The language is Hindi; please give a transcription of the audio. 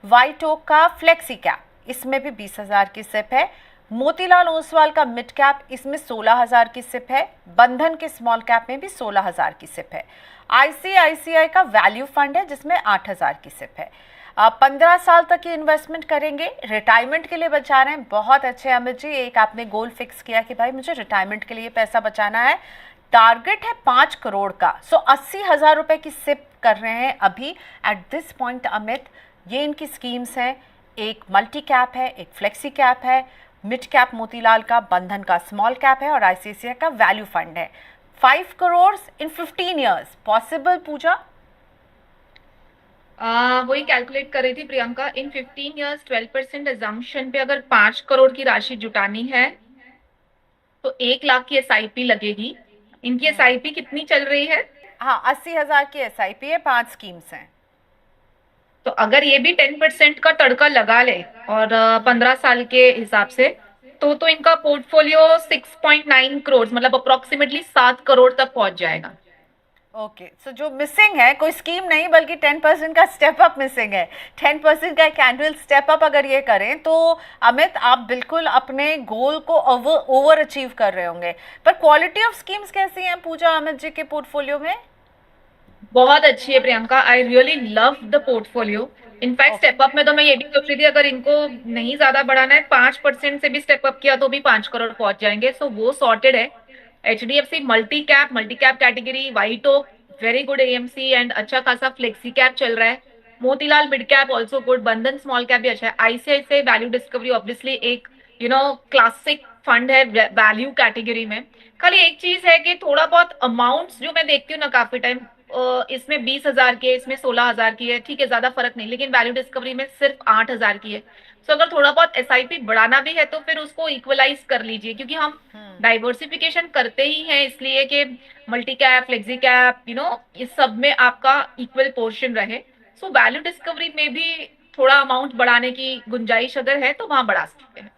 व्हाइट ओक का फ्लेक्सी कैप, इसमें भी 20,000 की सिप है। मोतीलाल ओसवाल का मिड कैप, इसमें 16,000 की सिप है। बंधन के स्मॉल कैप में भी 16,000 की सिप है। आईसीआईसीआई का वैल्यू फंड है जिसमें 8,000 की सिप है। 15 साल तक की इन्वेस्टमेंट करेंगे, रिटायरमेंट के लिए बचा रहे हैं। बहुत अच्छे अमित जी, एक आपने गोल फिक्स किया कि भाई मुझे रिटायरमेंट के लिए पैसा बचाना है। टारगेट है 5 करोड़ का, सो 80,000 रुपए की सिप कर रहे हैं अभी एट दिस पॉइंट अमित। ये इनकी स्कीम्स हैं, एक मल्टी कैप है, एक फ्लेक्सी कैप है, मिड कैप मोतीलाल का, बंधन का स्मॉल कैप है और आईसीआईसीआई का वैल्यू फंड है। 5 करोड़ इन 15 ईयर्स पॉसिबल पूजा? वही कैलकुलेट कर रही थी प्रियंका। इन 15 ईयर्स 12% एजम्पशन पे अगर 5 करोड़ की राशि जुटानी है तो 1 लाख की एसआईपी लगेगी। इनकी एसआईपी कितनी चल रही है? हाँ, 80,000 की एसआईपी है, 5 स्कीम्स हैं। तो अगर ये भी 10% का तड़का लगा ले और 15 साल के हिसाब से तो इनका पोर्टफोलियो 6.9 करोड़ मतलब अप्रोक्सीमेटली 7 करोड़ तक पहुंच जाएगा। ओके, सो जो मिसिंग है कोई स्कीम नहीं बल्कि 10% का स्टेप अप मिसिंग है। 10% का एक एनुअल स्टेप अप अगर ये करें तो अमित आप बिल्कुल अपने गोल को ओवर अचीव कर रहे होंगे। पर क्वालिटी ऑफ स्कीम्स कैसी हैं पूजा अमित जी के पोर्टफोलियो में? बहुत अच्छी है Priyanka. I really love the portfolio. In fact okay. Step up में तो मैं ये भी सोच रही थी अगर इनको नहीं ज्यादा बढ़ाना है 5% से भी स्टेप अप किया तो भी 5 करोड़ पहुंच जाएंगे। सो वो सॉर्टेड है। HDFC multi cap category White Oak very good AMC and अच्छा खासा फ्लेक्सी कैप चल रहा है। Motilal mid cap also good. Bandhan small cap भी अच्छा है। आईसीआईसीआई वैल्यू डिस्कवरी ऑब्वियसली एक क्लासिक फंड है वैल्यू कैटेगरी में। खाली एक चीज है कि थोड़ा बहुत अमाउंट्स जो मैं देखती हूँ ना काफी टाइम, इसमें 20,000 की है, इसमें 16,000 की है, ठीक है ज्यादा फर्क नहीं, लेकिन वैल्यू डिस्कवरी में सिर्फ 8,000 की है। तो अगर थोड़ा बहुत एसआईपी बढ़ाना भी है तो फिर उसको इक्वलाइज कर लीजिए, क्योंकि हम डाइवर्सिफिकेशन करते ही हैं इसलिए कि मल्टी कैप फ्लेक्सी कैप इस सब में आपका इक्वल पोर्शन रहे। सो वैल्यू डिस्कवरी में भी थोड़ा अमाउंट बढ़ाने की गुंजाइश अगर है तो वहां बढ़ा सकते हैं।